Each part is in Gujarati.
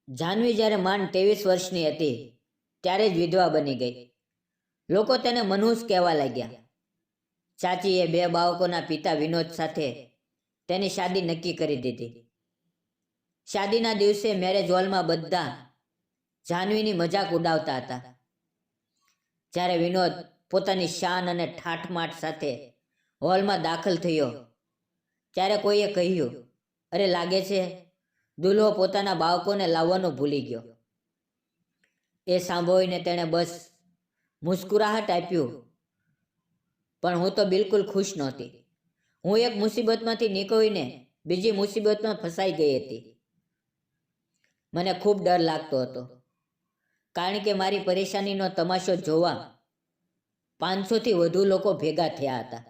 જાહ્નવી જ્યારે માંડ 23 વર્ષની હતી ત્યારે જ વિધવા બની ગઈ. લોકો તેને મનહૂસ કહેવા લાગ્યા. ચાચીએ 2 બાળકોના પિતા વિનોદ સાથે તેની શાદી નક્કી કરી દીધી. શાદીના દિવસે મેરેજ હોલમાં બધા જાહ્નવીની મજાક ઉડાવતા હતા. જ્યારે વિનોદ પોતાની શાન અને ઠાઠમાઠ સાથે હોલમાં દાખલ થયો ત્યારે કોઈએ કહ્યું, અરે લાગે છે દુલ્હો પોતાના બાળકોને લાવવાનું ભૂલી ગયો. એ સાંભળીને તેણે બસ મુસ્કુરાહટ આપ્યું, પણ હું તો બિલકુલ ખુશ નહોતી. હું એક મુસીબતમાંથી નીકળીને બીજી મુસીબતમાં ફસાઈ ગઈ હતી. મને ખૂબ ડર લાગતો હતો, કારણ કે મારી પરેશાનીનો તમાશો જોવા 500થી વધુ લોકો ભેગા થયા હતા.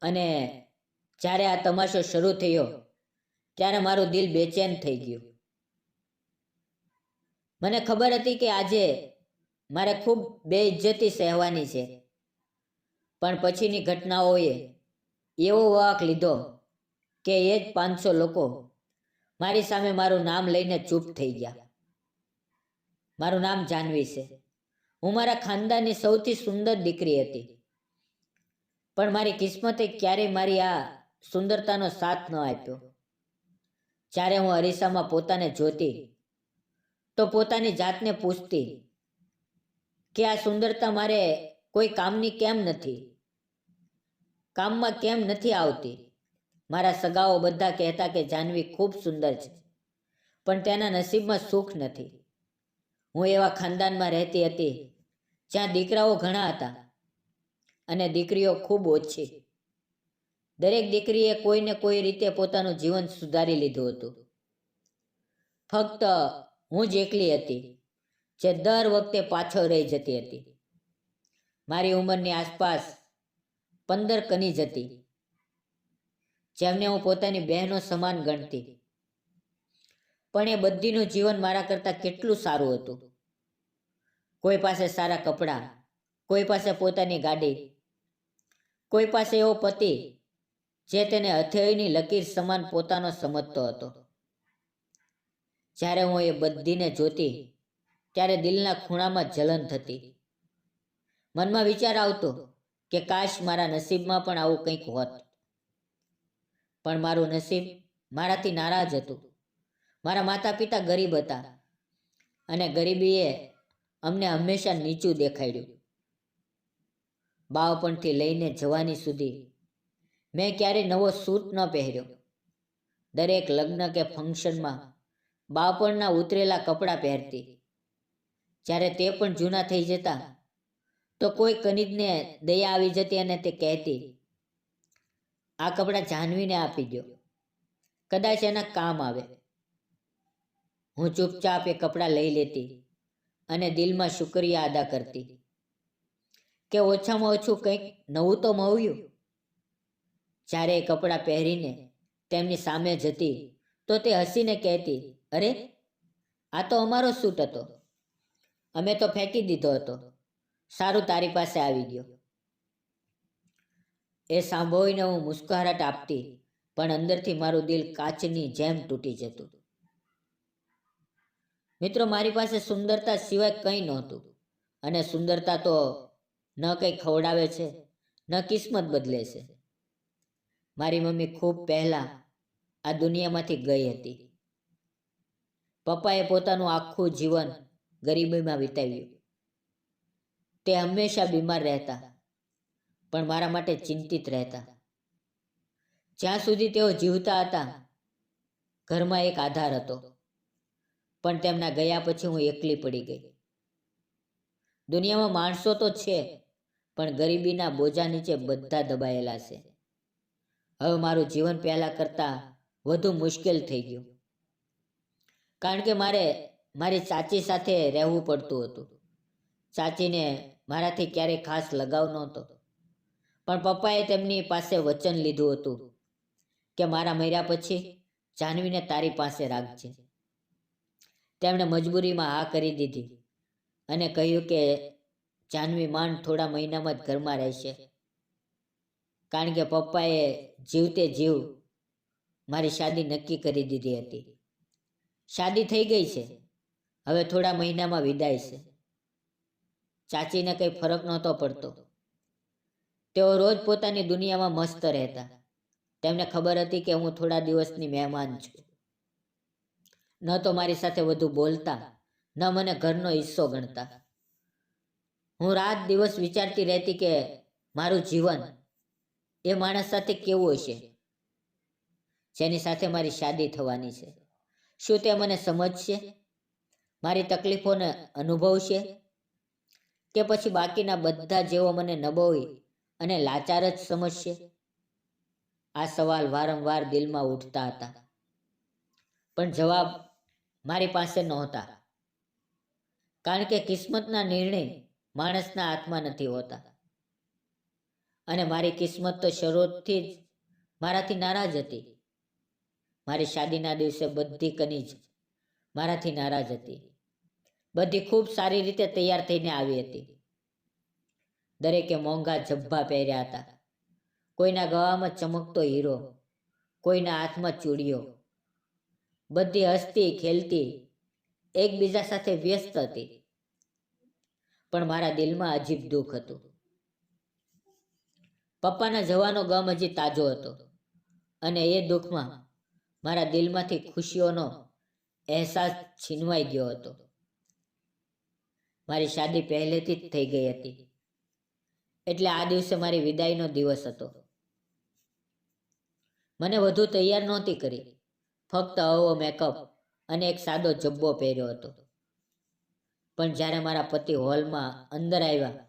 અને જ્યારે આ તમાશો શરૂ થયો ત્યારે મારું દિલ બેચેન થઈ ગયું. મને ખબર હતી કે આજે મારે ખૂબ બેઇજ્જતી સહેવાની છે, પણ પછીની ઘટનાઓએ એવો વાંક લીધો કે એ જ 500 લોકો મારી સામે મારું નામ લઈને ચૂપ થઈ ગયા. મારું નામ જાહ્નવી છે. હું મારા ખાનદાનની સૌથી સુંદર દીકરી હતી, પણ મારી કિસ્મતે ક્યારેય મારી આ સુંદરતાનો સાથ ન આપ્યો. જ્યારે હું અરીસામાં પોતાને જોતી તો પોતાની જાતને પૂછતી કે આ સુંદરતા મારે કોઈ કામની કેમ નથી, કામમાં કેમ નથી આવતી. મારા સગાઓ બધા કહેતા કે જાહ્નવી ખૂબ સુંદર છે, પણ તેના નસીબમાં સુખ નથી. હું એવા ખાનદાનમાં રહેતી હતી જ્યાં દીકરાઓ ઘણા હતા અને દીકરીઓ ખૂબ ઓછી. દરેક દીકરીએ કોઈને કોઈ રીતે પોતાનું જીવન સુધારી લીધું હતું. ફક્ત હું જ એકલી હતી જે દર વખતે પાછળ રહી જતી હતી. મારી ઉંમરની આસપાસ 15 કનીજ હતી, જેમને હું પોતાની બહેનો સમાન ગણતી. પણ એ બધીનું જીવન મારા કરતાં કેટલું સારું હતું. કોઈ પાસે સારા કપડાં, કોઈ પાસે પોતાની ગાડી, કોઈ પાસે એવો પતિ જે તેને હથેળીની લકીર સમાન પોતાનો સમજતો હતો. જ્યારે હું એ બધીને જોતી ત્યારે દિલના ખૂણામાં જલન થતી. મનમાં વિચાર આવતો કે કાશ મારા નસીબમાં પણ આવું કંઈક હોત. પણ મારું નસીબ મારાથી નારાજ હતું. મારા માતા પિતા ગરીબ હતા અને ગરીબીએ અમને હંમેશા નીચું દેખાડ્યું. બાળપણથી લઈને જવાની સુધી મેં ક્યારેય નવો સૂટ ન પહેર્યો. દરેક લગ્ન કે ફંક્શનમાં બાળપણના ઉતરેલા કપડાં પહેરતી. જ્યારે તે પણ જૂના થઈ જતા તો કોઈ કનીજને દયા આવી જતી અને તે કહેતી, આ કપડાં જાહ્નવીને આપી દો, કદાચ એના કામ આવે. હું ચૂપચાપ એ કપડાં લઈ લેતી અને દિલમાં શુક્રિયા અદા કરતી કે ઓછામાં ઓછું કંઈક નવું તો મળ્યું. જ્યારે એ કપડાં પહેરીને તેમની સામે જતી તો તે હસીને કહેતી, અરે આ તો અમારો સૂટ હતો, અમે તો ફેંકી દીધો હતો, સારું તારી પાસે આવી ગયો. એ સાંભળીને હું મુસ્કરાહટ આપતી, પણ અંદરથી મારું દિલ કાચની જેમ તૂટી જતું. મિત્રો, મારી પાસે સુંદરતા સિવાય કંઈ નહોતું, અને સુંદરતા તો ન કંઈ ખવડાવે છે ન કિસ્મત બદલે છે. મારી મમ્મી ખૂબ પહેલાં આ દુનિયામાંથી ગઈ હતી. પપ્પાએ પોતાનું આખું જીવન ગરીબીમાં વિતાવ્યું. તે હંમેશા બીમાર રહેતા, પણ મારા માટે ચિંતિત રહેતા. જ્યાં સુધી તેઓ જીવતા હતા ઘરમાં એક આધાર હતો, પણ તેમના ગયા પછી હું એકલી પડી ગઈ. દુનિયામાં માણસો તો છે, પણ ગરીબીના બોજા નીચે બધા દબાયેલા છે. હવે મારું જીવન પહેલાં કરતાં વધુ મુશ્કેલ થઈ ગયું, કારણ કે મારે મારી ચાચી સાથે રહેવું પડતું હતું. ચાચીને મારાથી ક્યારેય ખાસ લગાવ નહોતો, પણ પપ્પાએ તેમની પાસે વચન લીધું હતું કે મારા મર્યા પછી જાહ્નવીને તારી પાસે રાખજે. તેમણે મજબૂરીમાં હા કરી દીધી અને કહ્યું કે જાહ્નવી માંડ થોડા મહિનામાં જ ઘરમાં રહેશે, કારણ કે પપ્પાએ જીવતે જીવ મારી શાદી નક્કી કરી દીધી હતી. શાદી થઈ ગઈ છે, હવે થોડા મહિનામાં વિદાય છે. ચાચીને કંઈ ફરક નહોતો પડતો. તેઓ રોજ પોતાની દુનિયામાં મસ્ત રહેતા. તેમને ખબર હતી કે હું થોડા દિવસની મહેમાન છું. ન તો મારી સાથે વધુ બોલતા, ન મને ઘરનો હિસ્સો ગણતા. હું રાત દિવસ વિચારતી રહેતી કે મારું જીવન એ માણસ સાથે કેવું હશે જેની સાથે મારી શાદી થવાની છે. શું તે મને સમજશે, મારી તકલીફોને અનુભવશે, કે પછી બાકીના બધા જેવો મને નબળી અને લાચાર જ સમજશે? આ સવાલ વારંવાર દિલમાં ઉઠતા હતા, પણ જવાબ મારી પાસે નહોતા. કારણ કે કિસ્મતના નિર્ણય માણસના હાથમાં નથી હોતા. અને મારી કિસ્મત તો શરૂઆતથી જ મારાથી નારાજ હતી. મારી શાદીના દિવસે બધી કનીજ મારાથી નારાજ હતી. બધી ખૂબ સારી રીતે તૈયાર થઈને આવી હતી. દરેકે મોંઘા ઝભ્ભા પહેર્યા હતા. કોઈના ગળામાં ચમકતો હીરો, કોઈના હાથમાં ચૂડીઓ. બધી હસતી ખેલતી એકબીજા સાથે વ્યસ્ત હતી. પણ મારા દિલમાં અજીબ દુઃખ હતું. પપ્પાના જવાનો ગમ હજી તાજો હતો, અને એ દુઃખમાં મારા દિલમાંથી ખુશીઓનો અહેસાસ છીનવાઈ ગયો હતો. મારી શાદી પહેલેથી જ થઈ ગઈ હતી, એટલે આ દિવસે મારી વિદાયનો દિવસ હતો. મને વધુ તૈયાર નહોતી કરી, ફક્ત હળવો મેકઅપ અને એક સાદો જબ્બો પહેર્યો હતો. પણ જ્યારે મારા પતિ હોલમાં અંદર આવ્યા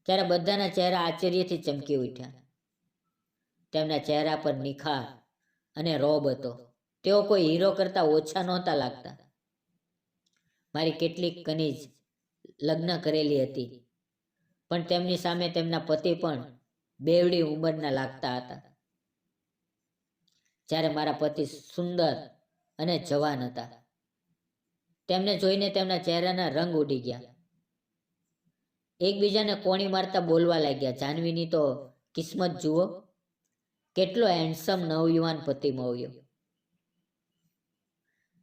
ત્યારે બધાના ચહેરા આશ્ચર્યથી ચમકી ઉઠ્યા. તેમના ચહેરા પર નિખાર અને રોબ હતો. તેઓ કોઈ હીરો કરતાં ઓછા નહોતા લાગતા. મારી કેટલીક કનીજ લગ્ન કરેલી હતી, પણ તેમની સામે તેમના પતિ પણ બેવડી ઉંમરના લાગતા હતા. જ્યારે મારા પતિ સુંદર અને જવાન હતા. તેમને જોઈને તેમના ચહેરાના રંગ ઉડી ગયા. એકબીજાને કોણી મારતા બોલવા લાગ્યા, જાનવીની તો કિસ્મત જુઓ, કેટલો હેન્ડસમ નવયુવાન પતિ મળ્યો.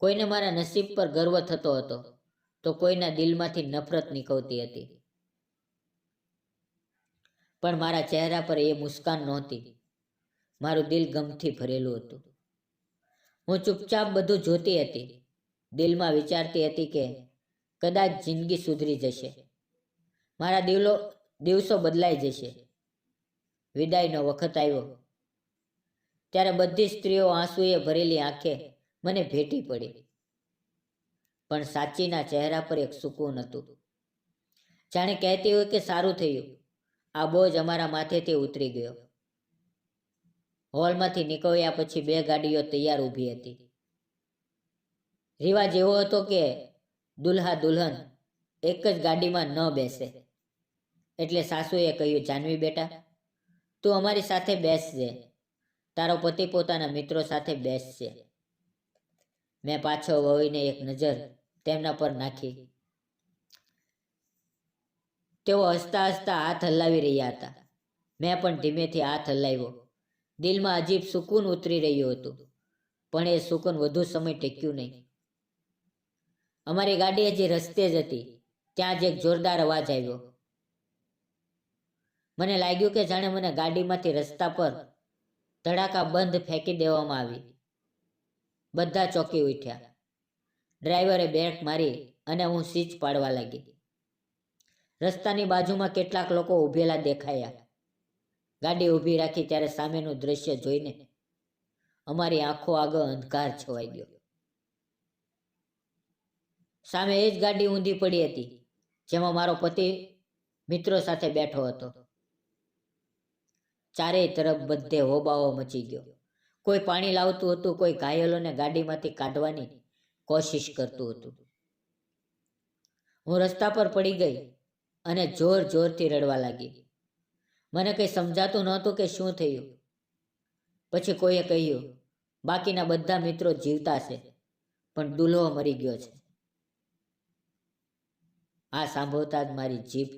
કોઈને મારા નસીબ પર ગર્વ થતો હતો, તો કોઈના દિલમાંથી નફરત નીકળતી હતી. પણ મારા ચહેરા પર એ મુસ્કાન નહોતી. મારું દિલ ગમથી ભરેલું હતું. હું ચૂપચાપ બધું જોતી હતી. દિલમાં વિચારતી હતી કે કદાચ જિંદગી સુધરી જશે, મારા દિવસો બદલાઈ જશે. વિદાયનો વખત આવ્યો ત્યારે બધી સ્ત્રીઓ આંસુએ ભરેલી આંખે મને ભેટી પડી. પણ સાચીના ચહેરા પર એક સુકૂન હતું, જાણે કહેતી હોય કે સારું થયું, આ બોજ અમારા માથેથી ઉતરી ગયો. હોલમાંથી નીકળ્યા પછી 2 ગાડીઓ તૈયાર ઊભી હતી. રિવાજ એવો હતો કે દુલ્હા દુલ્હન એક જ ગાડીમાં ન બેસે. એટલે સાસુએ કહ્યું, જાનવી બેટા, તું અમારી સાથે બેસજે, તારો પતિ પોતાના મિત્રો સાથે બેસશે. મેં પાછળ વળીને એક નજર તેમના પર નાખી. તેઓ હસતા હસતા હાથ હલાવી રહ્યા હતા. મેં પણ ધીમેથી હાથ હલાવ્યો. દિલમાં અજીબ સુકૂન ઉતરી રહ્યું હતું, પણ એ સુકૂન વધુ સમય ટેક્યું નહીં. અમારી ગાડી હજી રસ્તે જ હતી, ત્યાં જ એક જોરદાર અવાજ આવ્યો. મને લાગ્યું કે જાણે મને ગાડીમાંથી રસ્તા પર ધડાકા બંધ ફેંકી દેવામાં આવી. બધા ચોંકી ઉઠ્યા. ડ્રાઈવરે બ્રેક મારી અને હું સ્વિચ પાડવા લાગી. રસ્તાની બાજુમાં કેટલાક લોકો ઊભેલા દેખાયા. ગાડી ઊભી રાખી ત્યારે સામેનું દ્રશ્ય જોઈને અમારી આંખો આગળ અંધકાર છવાઈ ગયો. સામે એ જ ગાડી ઊંધી પડી હતી, જેમાં મારો પતિ મિત્રો સાથે બેઠો હતો. ચારેય તરફ બધે હોબાળો મચી ગયો. કોઈ પાણી લાવતું હતું, કોઈ ઘાયલોને ગાડીમાંથી કાઢવાની કોશિશ કરતું હતું. હું રસ્તા પર પડી ગઈ અને જોર જોરથી રડવા લાગી. મને કંઈ સમજાતું નહોતું કે શું થયું. પછી કોઈએ કહ્યું, બાકીના બધા મિત્રો જીવતા છે, પણ દુલ્હો મરી ગયો છે. આ સાંભળતા જ મારી જીભ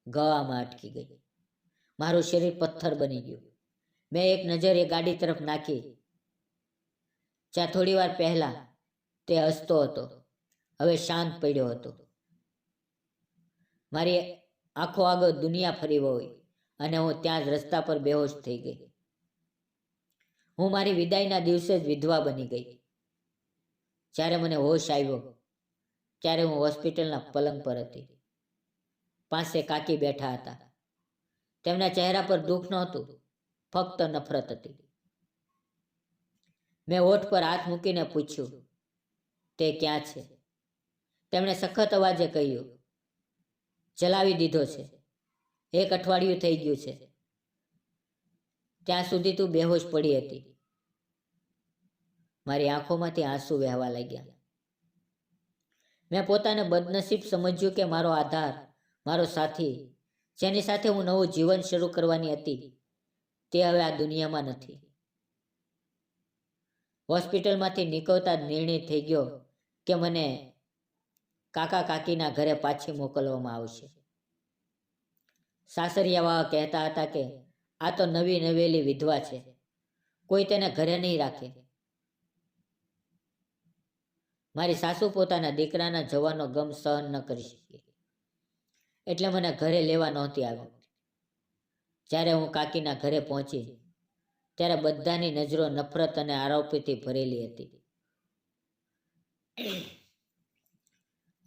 ગળામાં અટકી ગઈ. મારું શરીર પથ્થર બની ગયું. મેં એક નજર એ ગાડી તરફ નાખી જ્યાં થોડી વાર પહેલા તે હસતો હતો, હવે શાંત પડ્યો હતો. મારી આંખો આગળ દુનિયા ફરી વળી અને હું ત્યાં જ રસ્તા પર બેહોશ થઈ ગઈ. હું મારી વિદાયના દિવસે જ વિધવા બની ગઈ. જ્યારે મને હોશ આવ્યો ત્યારે હું હોસ્પિટલના પલંગ પર હતી. પાસે કાકી બેઠા હતા. તેમના ચહેરા પર દુઃખ નહોતું, ફક્ત નફરત હતી. મેં હોઠ પર હાથ મૂકીને પૂછ્યું, તે ક્યાં છે? તેમણે સખત અવાજે કહ્યું, જલાવી દીધો છે. 1 અઠવાડિયું થઈ ગયું છે. ત્યાં સુધી તું બેહોશ પડી હતી. મારી આંખોમાંથી આંસુ વહેવા લાગ્યા. મેં પોતાને બદનસીબ સમજ્યું કે મારો આધાર, મારો સાથી, જેની સાથે હું નવું જીવન શરૂ કરવાની હતી, તે હવે આ દુનિયામાં નથી. હોસ્પિટલમાંથી નીકળતા જ નિર્ણય થઈ ગયો કે મને કાકા કાકીના ઘરે પાછી મોકલવામાં આવશે. સાસરિયાવાળા કહેતા હતા કે આ તો નવી નવેલી વિધવા છે, કોઈ તેને ઘરે નહીં રાખે. મારી સાસુ પોતાના દીકરાના જવાનો ગમ સહન ન કરી શકી, એટલે મને ઘરે લેવા નહોતી આવી. જ્યારે હું કાકીના ઘરે પહોંચી ત્યારે બધાની નજરો નફરત અને આરોપીથી ભરેલી હતી.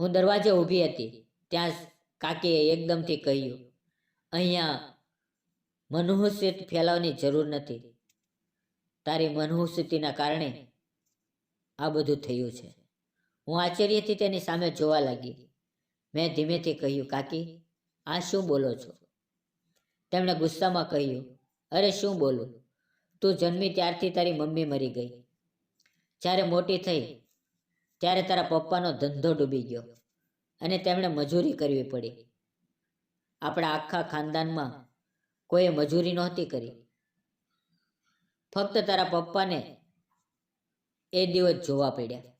હું દરવાજે ઊભી હતી ત્યાં કાકીએ એકદમથી કહ્યું, અહીંયા મનહુસીત ફેલાવવાની જરૂર નથી. તારી મનહુસીતીના કારણે આ બધું થયું છે. હું આશ્ચર્યથી તેની સામે જોવા લાગી. મેં ધીમેથી કહ્યું, કાકી, આ શું બોલો છો? તેમણે ગુસ્સામાં કહ્યું, અરે શું બોલું? તું જન્મી ત્યારથી તારી મમ્મી મરી ગઈ. જ્યારે મોટી થઈ ત્યારે તારા પપ્પાનો ધંધો ડૂબી ગયો અને તેમણે મજૂરી કરવી પડી. આપણા આખા ખાનદાનમાં કોઈએ મજૂરી નહોતી કરી. ફક્ત તારા પપ્પાને એ દિવસ જોવા પડ્યા.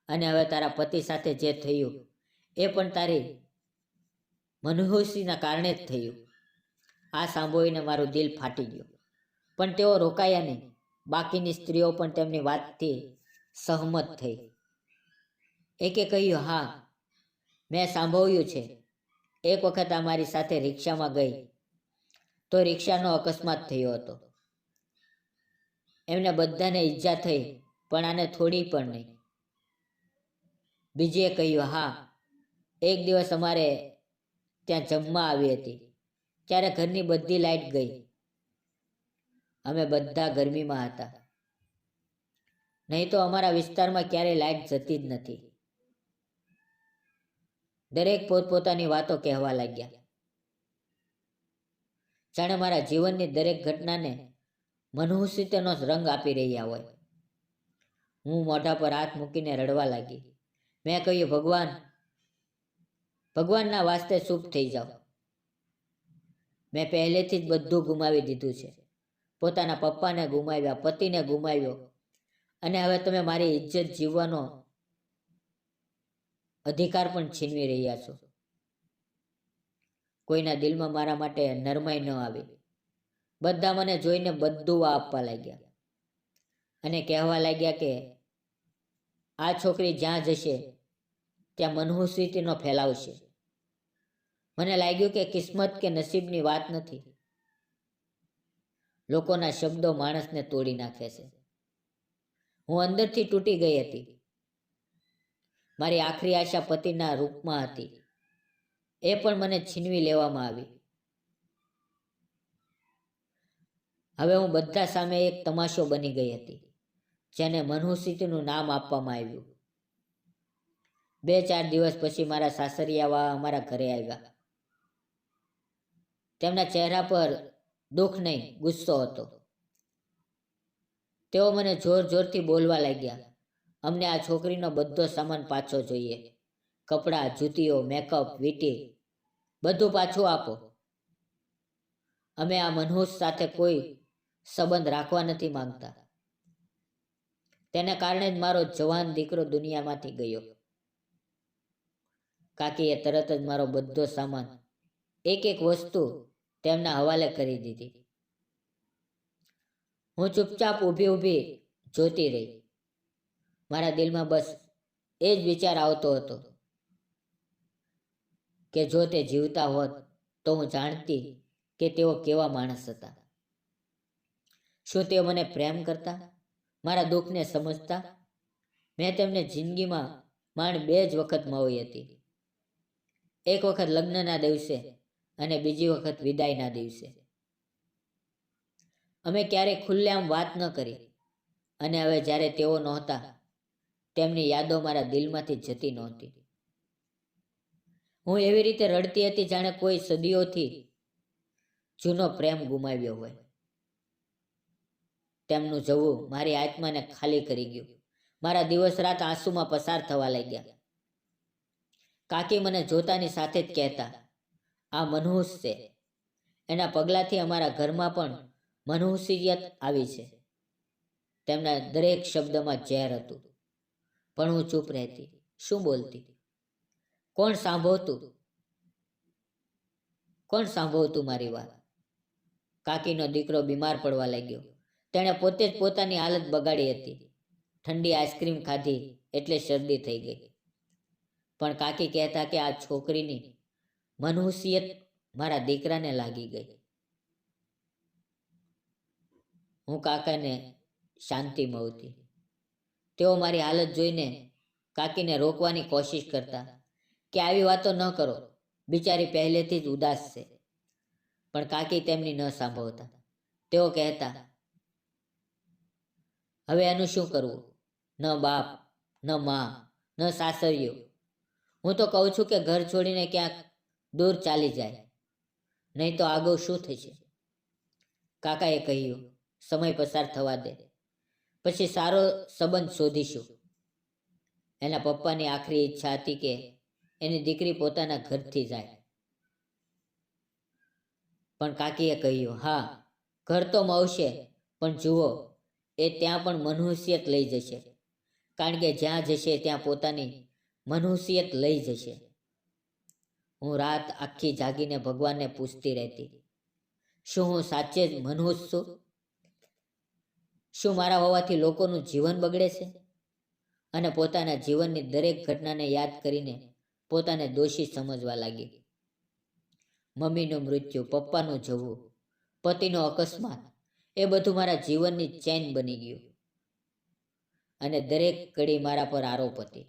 અને હવે તારા પતિ સાથે જે થયું એ પણ તારી મનહુસીના કારણે જ થયું. આ સાંભળીને મારું દિલ ફાટી ગયું. પણ તેઓ રોકાયા નહીં. બાકીની સ્ત્રીઓ પણ તેમની વાતથી સહમત થઈ. એકે કહ્યું, હા, મેં સાંભળ્યું છે. એક વખત આ મારી સાથે રિક્ષામાં ગઈ તો રિક્ષાનો અકસ્માત થયો હતો. એમને બધાને ઈજા થઈ, પણ આને થોડી પણ નહીં. બીજીએ કહ્યું, હા, એક દિવસ અમારે ત્યાં જમવા આવી હતી ત્યારે ઘરની બધી લાઈટ ગઈ. અમે બધા ગરમીમાં હતા. નહીં તો અમારા વિસ્તારમાં ક્યારેય લાઈટ જતી જ નથી. દરેક પોતપોતાની વાતો કહેવા લાગ્યા, જાણે મારા જીવનની દરેક ઘટનાને મનહુસીતનો રંગ આપી રહ્યા હોય. હું મોઢા પર હાથ મૂકીને રડવા લાગી. મેં કહ્યું, ભગવાનના વાસ્તે ચૂપ થઈ જાઓ. મેં પહેલેથી જ બધું ગુમાવી દીધું છે. પોતાના પપ્પાને ગુમાવ્યા, પતિને ગુમાવ્યો, અને હવે તમે મારી ઇજ્જત જીવવાનો અધિકાર પણ છીનવી રહ્યા છો. કોઈના દિલમાં મારા માટે નરમાઈ ન આવી. બધા મને જોઈને બધું આપવા લાગ્યા અને કહેવા લાગ્યા કે આ છોકરી જ્યાં જશે ત્યાં મનહુસીતીનો ફેલાવશે. મને લાગ્યું કે કિસ્મત કે નસીબની વાત નથી. લોકોના શબ્દો માણસને તોડી નાખે છે. હું અંદરથી તૂટી ગઈ હતી. મારી આખરી આશા પતિના રૂપમાં હતી, એ પણ મને છીનવી લેવામાં આવી. હવે હું બધા સામે એક તમાશો બની ગઈ હતી, જેને મનહુસીતીનું નામ આપવામાં આવ્યું. 2-4 દિવસ પછી મારા સાસરિયાવાળા અમારા ઘરે આવ્યા. તેમના ચહેરા પર દુઃખ નહીં, ગુસ્સો હતો. તેઓ મને જોર જોરથી બોલવા લાગ્યા, અમને આ છોકરીનો બધો સામાન પાછો જોઈએ. કપડાં, જૂતીઓ, મેકઅપ, વીંટી, બધું પાછું આપો. અમે આ મનહૂસ સાથે કોઈ સંબંધ રાખવા નથી માંગતા. તેને કારણે જ મારો જવાન દીકરો દુનિયામાંથી ગયો. કાકીએ તરત જ મારો બધો સામાન, એક એક વસ્તુ તેમના હવાલે કરી દીધી. હું ચૂપચાપ ઊભી ઊભી જોતી રહી. મારા દિલમાં બસ એ જ વિચાર આવતો હતો કે જો તે જીવતા હોત તો હું જાણતી કે તેઓ કેવા માણસ હતા. શું તેઓ મને પ્રેમ કરતા, મારા દુઃખને સમજતા? મેં તેમને જિંદગીમાં માંડ 2 જ વખત મળી હતી. એક વખત લગ્નના દિવસે અને બીજી વખત વિદાયના દિવસે. અમે ક્યારેય ખુલ્લેઆમ વાત ન કરી અને હવે જ્યારે તેઓ નહોતા, તેમની યાદો મારા દિલમાંથી જતી નહોતી. હું એવી રીતે રડતી હતી જાણે કોઈ સદીઓથી જૂનો પ્રેમ ગુમાવ્યો હોય. તેમનું જવું મારી આત્માને ખાલી કરી ગયું. મારા દિવસ રાત આંસુમાં પસાર થવા લાગ્યા. કાકી મને જોતાની સાથે જ કહેતા, આ મનહૂસ છે. એના પગલાથી અમારા ઘરમાં પણ મનહૂસિયત આવી છે. તેમના દરેક શબ્દમાં ઝેર હતું. પણ હું ચૂપ રહેતી, શું બોલતી? કોણ સાંભળતું મારી વાત? કાકીનો દીકરો બીમાર પડવા લાગ્યો. તેણે પોતે જ પોતાની હાલત બગાડી હતી. ઠંડી આઈસ્ક્રીમ ખાધી એટલે શરદી થઈ ગઈ. પણ કાકી કહેતા કે આ છોકરીની મનહૂસિયત મારા દીકરાને લાગી ગઈ. હું કાકાને શાંતિ મળતી. તેઓ મારી હાલત જોઈને કાકીને રોકવાની કોશિશ કરતા કે આવી વાતો ન કરો, બિચારી પહેલેથી જ ઉદાસ છે. પણ કાકી તેમની ન સાંભળતા. તેઓ કહેતા, હવે એનું શું કરવું? ન બાપ, ન મા, ન સાસરિયો. હું તો કહું છું કે ઘર છોડીને ક્યાંક દૂર ચાલી જાય, નહીં તો આગળ શું થશે? કાકાએ કહ્યું, સમય પસાર થવા દે, પછી સારો સંબંધ શોધીશું. એના પપ્પાની આખરી ઈચ્છા હતી કે એની દીકરી પોતાના ઘરથી જાય. પણ કાકીએ કહ્યું, હા, ઘર તો મળશે, પણ જુઓ, એ ત્યાં પણ મનહૂસિયત લઈ જશે. કારણ કે જ્યાં જશે ત્યાં પોતાની મનહૂસિયત લઈ જશે. હું રાત આખી જાગીને ભગવાનને પૂછતી રહેતી, શું હું સાચે જ મનહૂસ છું? શું મારા હોવાથી લોકોનું જીવન બગડે છે? અને પોતાના જીવનની દરેક ઘટનાને યાદ કરીને પોતાને દોષી સમજવા લાગી. મમ્મીનું મૃત્યુ, પપ્પાનું જવું, પતિનો અકસ્માત, એ બધું મારા જીવનની ચેન બની ગયું. અને દરેક કડી મારા પર આરોપ હતી.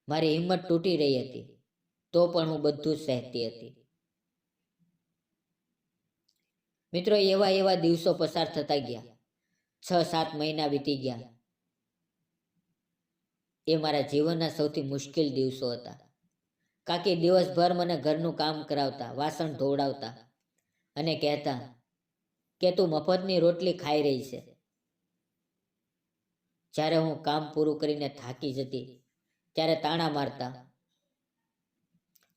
મારી હિંમત તૂટી રહી હતી, તો પણ હું બધું સહેતી હતી. મિત્રો, એવા દિવસો પસાર થતા ગયા. 6-7 મહિના વીતી ગયા. એ મારા જીવનના સૌથી મુશ્કેલ દિવસો હતા. કાકી દિવસભર મને ઘરનું કામ કરાવતા, વાસણ ધોવડાવતા અને કહેતા કે તું મફતની રોટલી ખાઈ રહી છે. જ્યારે હું કામ પૂરું કરીને થાકી જતી ત્યારે તાણા મારતા.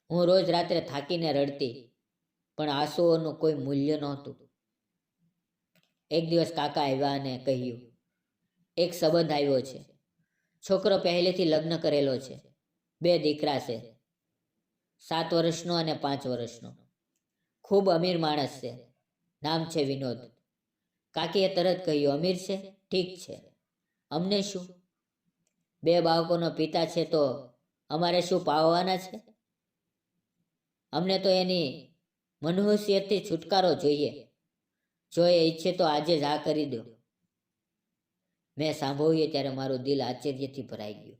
હું રોજ રાત્રે થાકીને રડતી, પણ આંસુઓનું કોઈ મૂલ્ય નહોતું. એક દિવસ કાકા આવ્યા અને કહ્યું, એક સંબંધ આવ્યો છે. છોકરો પહેલેથી લગ્ન કરેલો છે. 2 દીકરા છે, 7 વર્ષનો અને 5 વર્ષનો. ખૂબ અમીર માણસ છે. નામ છે વિનોદ. કાકીએ તરત કહ્યું, અમીર છે? ઠીક છે, અમને શું? 2 બાળકોનો પિતા છે તો અમારે શું પાવવાના છે? અમને તો એની મનહૂસિયતથી છુટકારો જોઈએ. જો એ ઈચ્છે તો આજે જ આ કરી દો. મેં સાંભળ્યું ત્યારે મારું દિલ આશ્ચર્યથી ભરાઈ ગયું.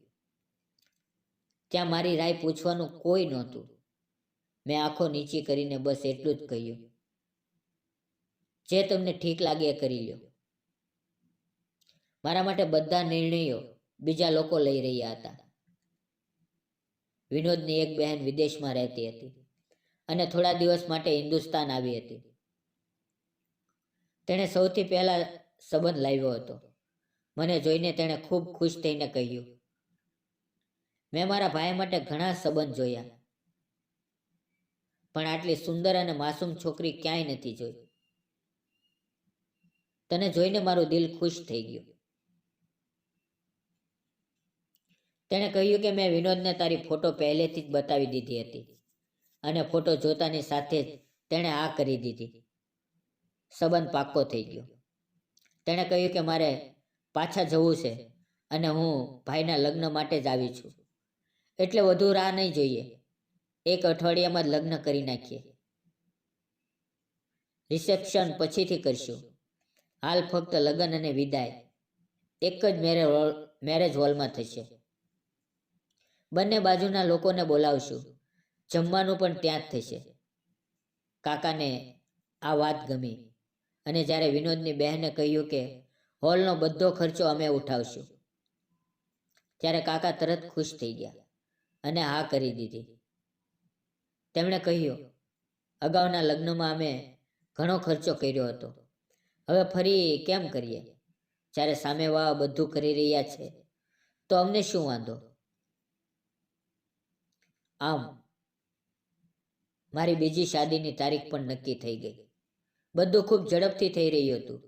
ત્યાં મારી રાય પૂછવાનું કોઈ નહોતું. મેં આંખો નીચી કરીને બસ એટલું જ કહ્યું, જે તમને ઠીક લાગે એ કરી લો. મારા માટે બધા નિર્ણયો બીજા લોકો લઈ રહ્યા હતા. વિનોદની એક બહેન વિદેશમાં રહેતી હતી અને થોડા દિવસ માટે હિન્દુસ્તાન આવી હતી. તેણે સૌથી પહેલા સંબંધ લાવ્યો હતો. મને જોઈને તેણે ખૂબ ખુશ થઈને કહ્યું, મેં મારા ભાઈ માટે ઘણા સંબંધ જોયા, પણ આટલી સુંદર અને માસૂમ છોકરી ક્યાંય નથી જોઈ. તને જોઈને મારું દિલ ખુશ થઈ ગયું. તેણે કહ્યું કે મેં વિનોદને તારી ફોટો પહેલેથી જ બતાવી દીધી હતી અને ફોટો જોતાની સાથે જ તેણે આ કરી દીધી. સંબંધ પાક્કો થઈ ગયો. તેણે કહ્યું કે મારે પાછા જવું છે અને હું ભાઈના લગ્ન માટે જ આવી છું, એટલે વધુ રાહ નહીં જોઈએ. 1 અઠવાડિયામાં જ લગ્ન કરી નાખીએ. રિસેપ્શન પછીથી કરશું. હાલ ફક્ત લગ્ન અને વિદાય એક જ મેરેજ હોલમાં થશે. બંને બાજુના લોકોને બોલાવશું. જમવાનું પણ ત્યાં જ થશે. કાકાને આ વાત ગમી અને જ્યારે વિનોદની બહેને કહ્યું કે હોલનો બધો ખર્ચો અમે ઉઠાવશું, ત્યારે કાકા તરત ખુશ થઈ ગયા અને હા કરી દીધી. તેમણે કહ્યું, અગાઉના લગ્નમાં અમે ઘણો ખર્ચો કર્યો હતો, હવે ફરી કેમ કરીએ? જ્યારે સામેવાળા બધું કરી રહ્યા છે તો અમને શું વાંધો? આમ મારી બીજી શાદીની તારીખ પણ નક્કી થઈ ગઈ. બધું ખૂબ ઝડપથી થઈ રહ્યું હતું,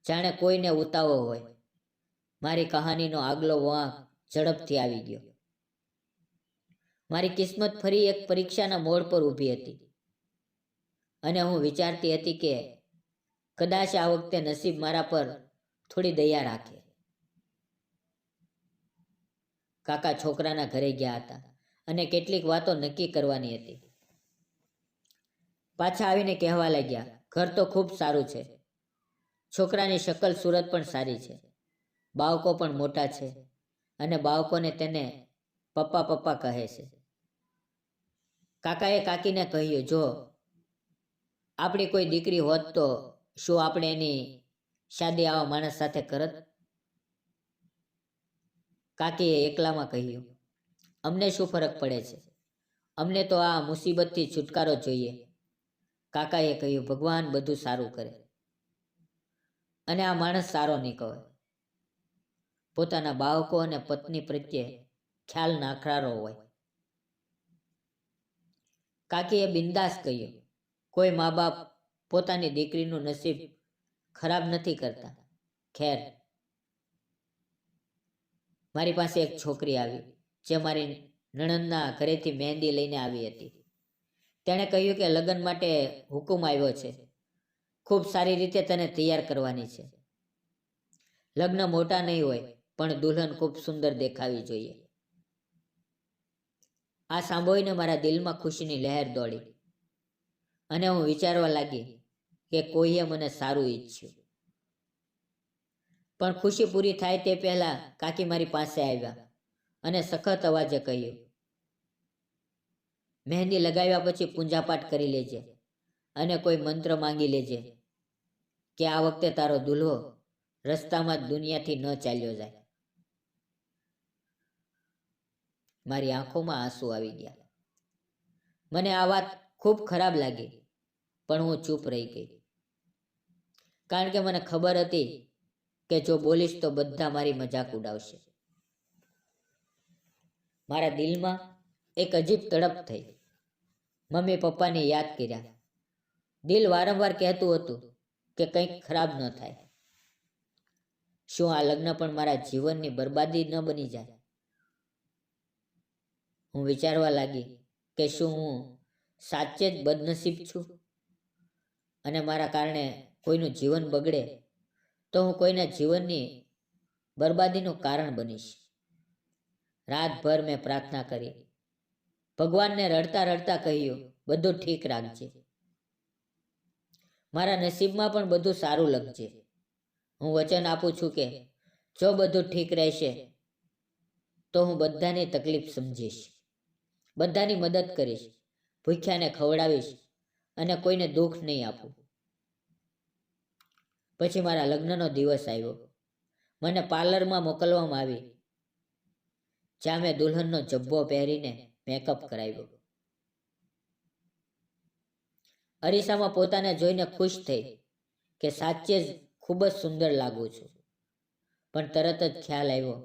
જાણે કોઈને ઉતાવળ હોય. મારી કહાનીનો આગલો વાંક ઝડપથી આવી ગયો. મારી કિસ્મત ફરી એક પરીક્ષાના મોડ પર ઊભી હતી અને હું વિચારતી હતી કે કદાચ આ વખતે નસીબ મારા પર થોડી દયા રાખે. કાકા છોકરાના ઘરે ગયા હતા અને કેટલીક વાતો નક્કી કરવાની હતી. પાછા આવીને કહેવા લાગ્યા, ઘર તો ખૂબ સારું છે. છોકરાની શકલ સુરત પણ સારી છે. બાળકો પણ મોટા છે અને બાળકોને તેને પપ્પા પપ્પા કહે છે. કાકાએ કાકીને કહ્યું, જો આપણી કોઈ દીકરી હોત તો શું આપણે એની શાદી આવા માણસ સાથે કરત? કાકીએ એકલામાં કહ્યું, અમને શું ફરક પડે છે? અમને તો આ મુસીબતથી છુટકારો જોઈએ. કાકાએ કહ્યું, ભગવાન બધું સારું કરે અને આ માણસ સારો નીકળે. પોતાના બાળકો અને પત્ની પ્રત્યે ખ્યાલ નાખનારો હોય. કાકીએ બિંદાસ કહ્યું, કોઈ મા બાપ પોતાની દીકરીનું નસીબ ખરાબ નથી કરતા. ખેર, મારી પાસે એક છોકરી આવી જે મારી નણંદના ઘરેથી મહેંદી લઈને આવી હતી. તેણે કહ્યું કે લગ્ન માટે હુકુમ આવ્યો છે. ખૂબ સારી રીતે તને તૈયાર કરવાની છે. લગ્ન મોટા નહીં હોય પણ દુલ્હન ખૂબ સુંદર દેખાવી જોઈએ. આ સાંભળીને મારા દિલમાં ખુશીની લહેર દોડી અને હું વિચારવા લાગી કે કોઈએ મને સારું ઈચ્છ્યું. પણ ખુશી પૂરી થાય તે પહેલા કાકી મારી પાસે આવ્યા અને સખત અવાજે કહ્યું, મહેંદી લગાવ્યા પછી પૂજાપાઠ કરી લેજે અને કોઈ મંત્ર માંગી લેજે કે આ વખતે તારો દુલ્હો રસ્તામાં જ દુનિયાથી ન ચાલ્યો જાય. મારી આંખોમાં આંસુ આવી ગયા. મને આ વાત ખૂબ ખરાબ લાગી, પણ હું ચૂપ રહી ગઈ, કારણ કે મને ખબર હતી કે જો બોલીશ તો બધા મારી મજાક ઉડાવશે. મારા દિલમાં એક અજીબ તડપ થઈ. મમ્મી પપ્પાને યાદ કર્યા. દિલ વારંવાર કહેતું હતું કે કંઈક ખરાબ ન થાય. શું આ લગ્ન પણ મારા જીવનની બરબાદી ન બની જાય? હું વિચારવા લાગી કે શું હું સાચે જ બદનસીબ છું અને મારા કારણે કોઈનું જીવન બગડે તો હું કોઈના જીવનની બરબાદીનું કારણ બનીશ. રાતભર મેં પ્રાર્થના કરી. ભગવાનને રડતા રડતા કહ્યું, બધું ઠીક રાખજે. મારા નસીબમાં પણ બધું સારું લખજે. હું વચન આપું છું કે જો બધું ઠીક રહેશે તો હું બધાની તકલીફ સમજીશ, બધાની મદદ કરીશ, ભૂખ્યાને ખવડાવીશ અને કોઈને દુઃખ નહીં આપું. પછી મારા લગ્નનો દિવસ આવ્યો. મને પાર્લરમાં મોકલવામાં આવી, જ્યાં મેં દુલ્હનનો જબ્બો પહેરીને મેકઅપ કરાવ્યો. અરીસામાં પોતાને જોઈને ખુશ થઈ કે સાચે જ ખૂબ જ સુંદર લાગુ છું. પણ તરત જ ખ્યાલ આવ્યો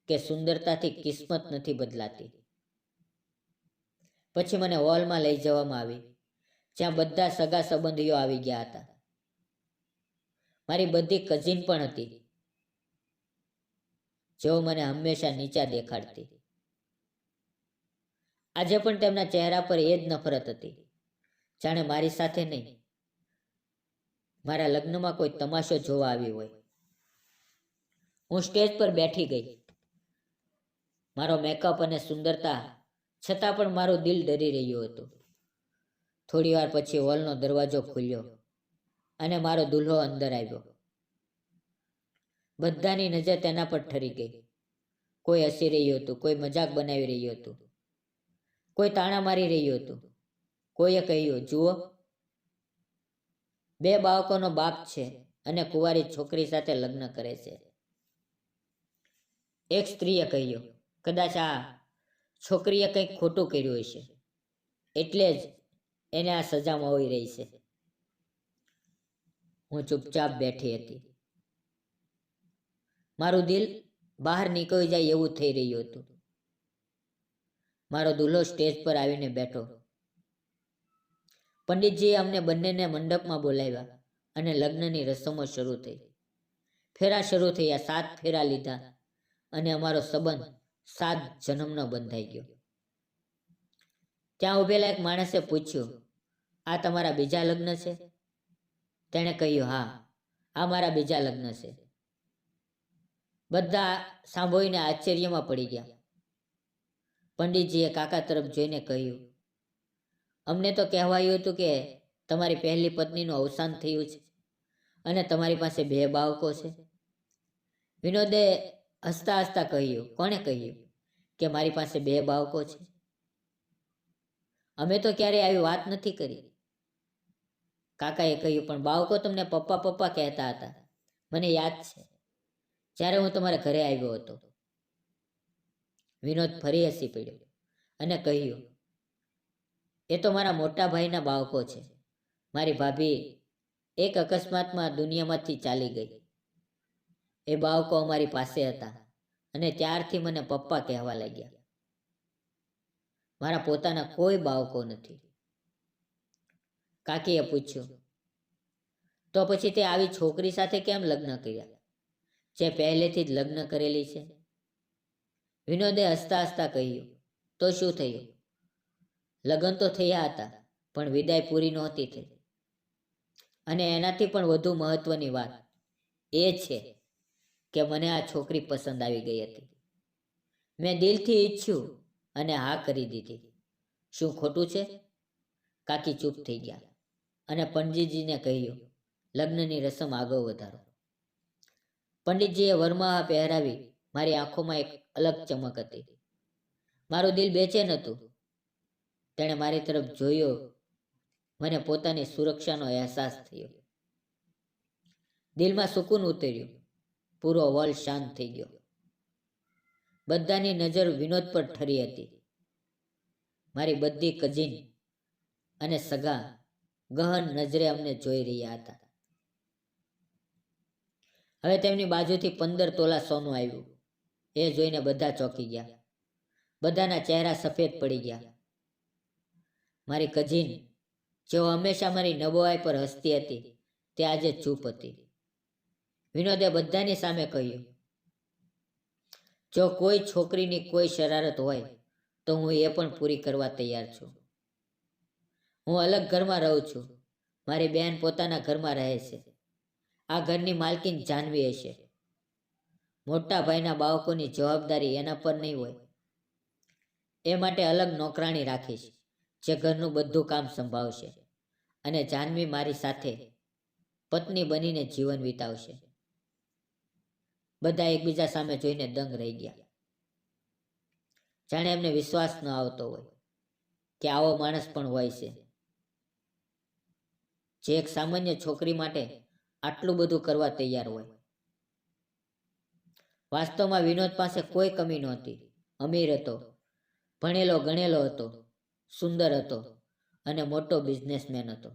કે સુંદરતાથી કિસ્મત નથી બદલાતી. પછી મને હોલમાં લઈ જવામાં આવી, જ્યાં બધા સગા સંબંધીઓ આવી ગયા હતા. મારી બધી કઝિન પણ હતી, જેઓ મને હંમેશા નીચા દેખાડતી. આજે પણ તેમના ચહેરા પર એ જ નફરત હતી, જાણે મારી સાથે નહીં, મારા લગ્નમાં કોઈ તમાશો જોવા આવી હોય. હું સ્ટેજ પર બેઠી ગઈ. મારો મેકઅપ અને સુંદરતા છતાં પણ મારું દિલ ડરી રહ્યું હતું. થોડી વાર પછી હોલનો દરવાજો ખુલ્યો અને મારો દુલ્હો અંદર આવ્યો. બધાની નજર તેના પર ઠરી ગઈ. કોઈ હસી રહ્યું હતું, કોઈ મજાક બનાવી રહ્યું હતું, કોઈ તાણા મારી રહ્યું હતું. કોઈએ કહ્યું, જુઓ, 2 બાળકોનો બાપ છે અને કુંવારી છોકરી સાથે લગ્ન કરે છે. એક સ્ત્રીએ કહ્યું, કદાચ આ છોકરીએ કંઈક ખોટું કર્યું હશે, એટલે જ એને આ સજા મળી રહી છે. હું ચૂપચાપ બેઠી હતી. મારું દિલ બહાર નીકળી જાય એવું થઈ રહ્યું હતું. મારો દુલ્હો સ્ટેજ પર આવીને બેઠો. પંડિતજીએ અમને બંનેને મંડપમાં બોલાવ્યા અને લગ્નની રસમો શરૂ થઈ. ફેરા શરૂ થયા. 7 ફેરા લીધા અને અમારો સંબંધ 7 જન્મનો બંધાઈ ગયો. ત્યાં ઉભેલા એક માણસે પૂછ્યું, આ તમારા બીજા લગ્ન છે? તેણે કહ્યું, હા, આ મારા બીજા લગ્ન છે. બધા સાંભળીને આશ્ચર્યમાં પડી ગયા. પંડિતજીએ કાકા તરફ જોઈને કહ્યું, અમને તો કહેવાયું હતું કે તમારી પહેલી પત્નીનું અવસાન થયું છે અને તમારી પાસે 2 બાળકો છે. વિનોદે હસતા હસતા કહ્યું, કોણે કહ્યું કે મારી પાસે 2 બાળકો છે? અમે તો ક્યારેય આવી વાત નથી કરી. કાકાએ કહ્યું, પણ બાળકો તમને પપ્પા પપ્પા કહેતા હતા. મને યાદ છે, જ્યારે હું તમારા ઘરે આવ્યો હતો. વિનોદ ફરી હસી પડ્યો અને કહ્યું, એ તો મારા મોટા ભાઈના બાળકો છે. મારી ભાભી એક અકસ્માતમાં દુનિયામાંથી ચાલી ગઈ. એ બાળકો અમારી પાસે હતા અને ત્યારથી મને પપ્પા કહેવા લાગ્યા. મારા પોતાના કોઈ બાળકો નથી. કાકીએ પૂછ્યું, તો પછી તે આવી છોકરી સાથે કેમ લગ્ન કર્યા, જે પહેલેથી જ લગ્ન કરેલી છે? વિનોદે હસતા હસતા કહ્યું, તો શું થયું? લગ્ન તો થયા હતા, પણ વિદાય પૂરી નહોતી થઈ. અને એનાથી પણ વધુ મહત્વની વાત એ છે કે મને આ છોકરી પસંદ આવી ગઈ હતી. મેં દિલથી ઈચ્છ્યું અને હા કરી દીધી. શું ખોટું છે? કાકી ચૂપ થઈ ગયા અને પંડિતજીને કહ્યું, લગ્નની રસમ આગળ વધારો. પંડિતજીએ વરમાળા પહેરાવી. મારી આંખોમાં એક અલગ ચમક હતી. મારું દિલ બેચેન હતું. તેણે મારી તરફ જોયો. મને પોતાની સુરક્ષાનો અહેસાસ થયો. દિલમાં સુકૂન ઉતર્યું. પૂરો હોલ શાંત થઈ ગયો. બધાની નજર વિનોદ પર ઠરી હતી. મારી બધી કઝિન અને સગા ગહન નજરે અમને જોઈ રહ્યા હતા. હવે તેમની બાજુથી 15 તોલા સોનું આવ્યું. એ જોઈને બધા ચોંકી ગયા. બધાના ચહેરા સફેદ પડી ગયા. મારી કઝિન, જેઓ હંમેશા મારી નબળાઈ પર હસતી હતી, તે આજે ચૂપ હતી. વિનોદે બધાની સામે કહ્યું, જો કોઈ છોકરીની કોઈ શરારત હોય તો હું એ પણ પૂરી કરવા તૈયાર છું. હું અલગ ઘરમાં રહું છું. મારી બહેન પોતાના ઘરમાં રહે છે. આ ઘરની માલકીન જાનવી હશે. મોટા ભાઈના બાળકોની જવાબદારી એના પર નહીં હોય. એ માટે અલગ નોકરાણી રાખીશ, જે ઘરનું બધું કામ સંભાળશે. અને જાનવી મારી સાથે પત્ની બનીને જીવન વિતાવશે. બધા એકબીજા સામે જોઈને દંગ રહી ગયા. જાણે એમને વિશ્વાસ ન આવતો હોય કે આવો માણસ પણ હોય છે, જે એક સામાન્ય છોકરી માટે આટલું બધું કરવા તૈયાર હોય. વાસ્તવમાં વિનોદ પાસે કોઈ કમી નહોતી. અમીર હતો, ભણેલો ગણેલો હતો, સુંદર હતો અને મોટો બિઝનેસમેન હતો.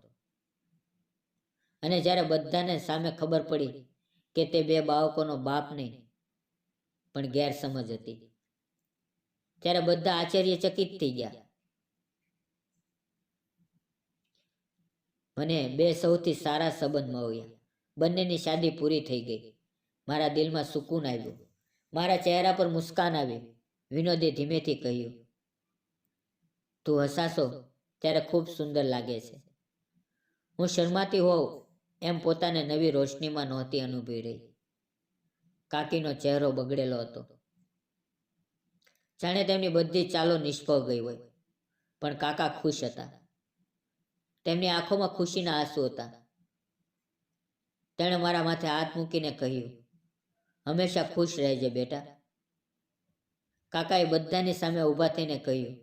અને જ્યારે બધાને સામે ખબર પડી કે તે 2 બાળકોનો બાપ નહીં પણ ગેરસમજ હતી, ત્યારે બધા આશ્ચર્યચકિત થઈ ગયા. મને 2 સૌથી સારા સંબંધ મળ્યા. બંનેની શાદી પૂરી થઈ ગઈ. મારા દિલમાં સુકૂન આવ્યું. મારા ચહેરા પર મુસ્કાન આવી. વિનોદે ધીમેથી કહ્યું, તું હસાશો ત્યારે ખૂબ સુંદર લાગે છે. હું શરમાતી હોઉં એમ પોતાને નવી રોશનીમાં નહોતી અનુભવી રહી. કાકીનો ચહેરો બગડેલો હતો, જાણે તેમની બધી ચાલો નિષ્ફળ ગઈ હોય. પણ કાકા ખુશ હતા. તેમની આંખોમાં ખુશીના આંસુ હતા. તેણે મારા માથે હાથ મૂકીને કહ્યું, હંમેશા ખુશ રહેજે બેટા. કાકાએ બધાની સામે ઊભા થઈને કહ્યું,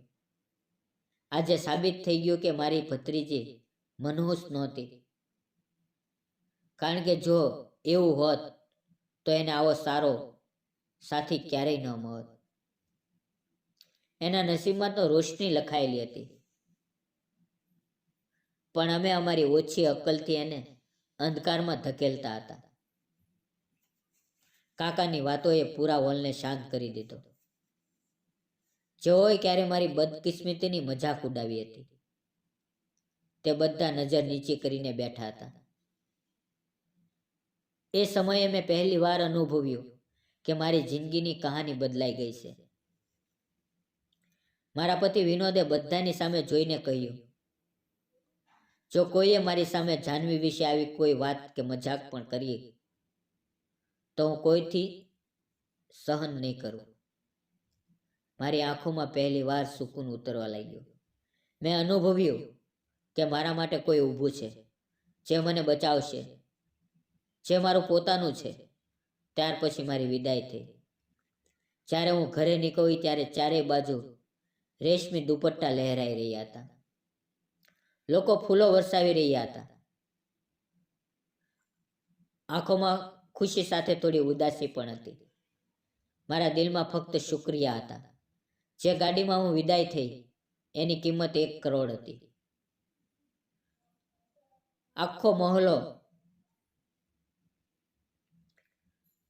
આજે સાબિત થઈ ગયું કે મારી ભત્રીજી મનહૂસ નહોતી. કારણ કે જો એવું હોત તો એને આવો સારો સાથી ક્યારેય ન મળત. એના નસીબમાં તો રોશની લખાયેલી હતી, પણ અમે અમારી ઓછી અક્કલથી એને અંધકારમાં ધકેલતા હતા. કાકાની વાતોએ પૂરા હોલને શાંત કરી દીધો. જેઓએ ક્યારે મારી બદકિસ્મતીની મજાક ઉડાવી હતી તે બધા નજર નીચી કરીને બેઠા હતા. એ સમયે મેં પહેલી વાર અનુભવ્યું કે મારી જિંદગીની કહાની બદલાઈ ગઈ છે. મારા પતિ વિનોદે બધાની સામે જોઈને કહ્યું, જો કોઈએ મારી સામે જાહ્નવી વિશે આવી કોઈ વાત કે મજાક પણ કરી તો હું કોઈથી સહન નહીં કરું. મારી આંખોમાં પહેલી વાર સુકૂન ઉતરવા લાગ્યો. મેં અનુભવ્યું કે મારા માટે કોઈ ઊભું છે, જે મને બચાવશે, જે મારું પોતાનું છે. ત્યાર પછી મારી વિદાય થઈ. જ્યારે હું ઘરે નીકળી ત્યારે ચારેય બાજુ રેશમી દુપટ્ટા લહેરાઈ રહ્યા હતા. લોકો ફૂલો વરસાવી રહ્યા હતા. આંખોમાં ખુશી સાથે થોડી ઉદાસી પણ હતી. મારા દિલમાં ફક્ત શુક્રિયા હતા. જે ગાડીમાં હું વિદાય થઈ એની કિંમત 1 કરોડ હતી. આખો મહોલ્લો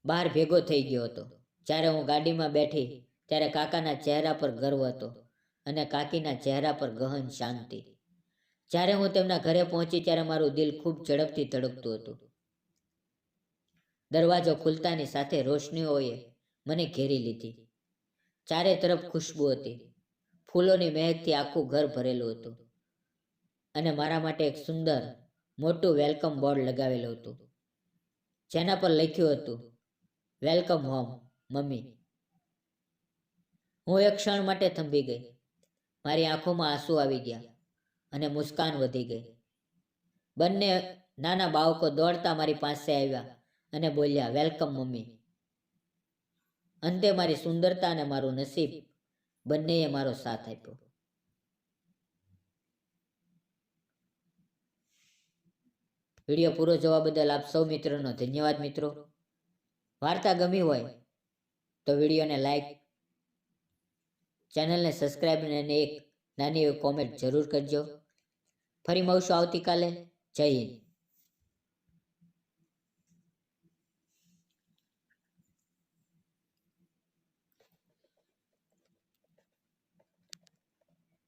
બહાર ભેગો થઈ ગયો હતો. જ્યારે હું ગાડીમાં બેઠી ત્યારે કાકાના ચહેરા પર ગર્વ હતો અને કાકીના ચહેરા પર ગહન શાંતિ. જ્યારે હું તેમના ઘરે પહોંચી ત્યારે મારું દિલ ખૂબ ઝડપથી ધડકતું હતું. દરવાજો ખુલતાની સાથે રોશનીઓએ મને ઘેરી લીધી. ચારે તરફ ખુશ્બુ હતી. ફૂલોની મહેકથી આખું ઘર ભરેલું હતું અને મારા માટે એક સુંદર મોટું વેલકમ બોર્ડ લગાવેલું હતું, જેના પર લખ્યું હતું, વેલકમ હોમ મમ્મી. હું એક ક્ષણ માટે થંભી ગઈ. મારી આંખોમાં આંસુ આવી ગયા અને મુસ્કાન વધી ગઈ. બંને નાના બાળકો દોડતા મારી પાસે આવ્યા અને બોલ્યા, વેલકમ મમ્મી. અંતે મારી સુંદરતા અને મારું નસીબ બંનેએ મારો સાથ આપ્યો. વિડીયો પૂરો જોવા બદલ આપ સૌ મિત્રોનો ધન્યવાદ. મિત્રો, વાર્તા ગમી હોય તો વિડીયોને લાઈક, ચેનલને સબસ્ક્રાઈબ અને એક નાની એવી કોમેન્ટ જરૂર કરજો. ફરી મળશું આવતીકાલે. જય હિન્દ.